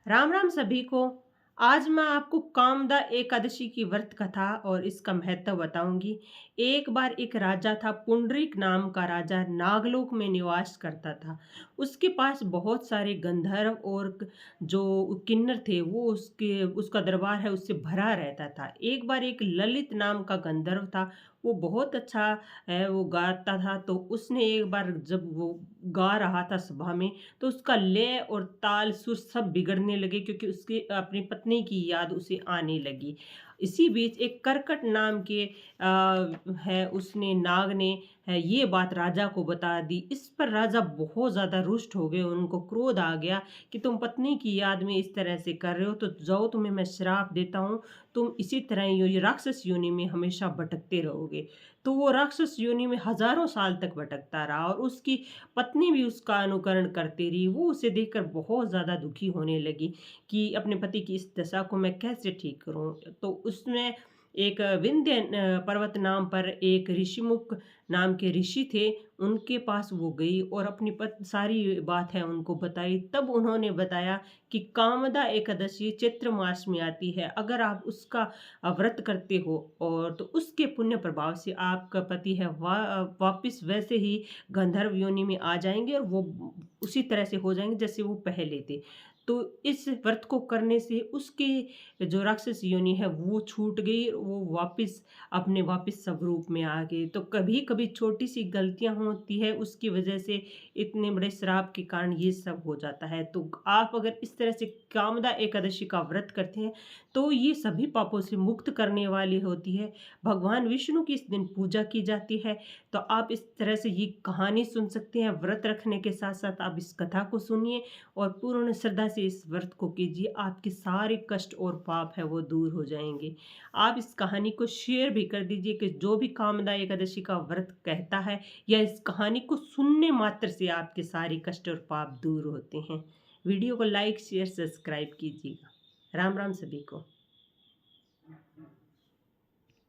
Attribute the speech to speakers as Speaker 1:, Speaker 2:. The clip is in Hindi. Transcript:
Speaker 1: राम राम सभी को। आज मैं आपको कामदा एकादशी की व्रत कथा और इसका महत्व बताऊंगी। एक बार एक राजा था, पुंडरीक नाम का राजा नागलोक में निवास करता था। उसके पास बहुत सारे गंधर्व और जो किन्नर थे वो उसके उसका दरबार है उससे भरा रहता था। एक बार एक ललित नाम का गंधर्व था, वो बहुत अच्छा है वो गाता था। तो उसने एक बार जब वो गा रहा था सभा में, तो उसका लय और ताल सुर सब बिगड़ने लगे क्योंकि उसकी अपनी पत्नी की याद उसे आने लगी। इसी बीच एक करकट नाम के है उसने नाग ने ये बात राजा को बता दी। इस पर राजा बहुत ज़्यादा रुष्ट हो गए, उनको क्रोध आ गया कि तुम पत्नी की याद में इस तरह से कर रहे हो, तो जाओ तुम्हें मैं श्राप देता हूँ, तुम इसी तरह ये राक्षस योनि में हमेशा भटकते रहोगे। तो वो राक्षस योनि में हज़ारों साल तक भटकता रहा और उसकी पत्नी भी उसका अनुकरण करती रही। वो उसे देखकर बहुत ज़्यादा दुखी होने लगी कि अपने पति की इस दशा को मैं कैसे ठीक करूँ? तो उसमें एक विंध्य पर्वत नाम पर एक ऋषिमुख नाम के ऋषि थे, उनके पास वो गई और अपनी सारी बात है उनको बताई। तब उन्होंने बताया कि कामदा एकादशी चैत्र मास में आती है, अगर आप उसका व्रत करते हो और तो उसके पुण्य प्रभाव से आपका पति है वापिस वैसे ही गंधर्व योनि में आ जाएँगे और वो उसी तरह से हो जाएँगे जैसे वो पहले थे। तो इस व्रत को करने से उसकी जो राक्षस योनि है वो छूट गई, वो वापिस स्वरूप में आ गए। तो कभी-कभी छोटी-सी गलतियाँ होती है, उसकी वजह से इतने बड़े श्राप के कारण ये सब हो जाता है। तो आप अगर इस तरह से कामदा एकादशी का व्रत करते हैं, तो ये सभी पापों से मुक्त करने वाली होती है। भगवान विष्णु की इस दिन पूजा की जाती है। तो आप इस तरह से ये कहानी सुन सकते हैं। व्रत रखने के साथ-साथ आप इस कथा को सुनिए और पूर्ण श्रद्धा से इस व्रत को कीजिए। आपके सारे कष्ट और पाप है वो दूर हो जाएँगे। आप इस कहानी को शेयर भी कर दीजिए कि जो भी कामदा एकादशी का व्रत कहता है या इस कहानी को सुनने मात्र से आपके सारे कष्ट और पाप दूर होते हैं। वीडियो को लाइक, शेयर, सब्सक्राइब कीजिएगा। राम राम सभी को।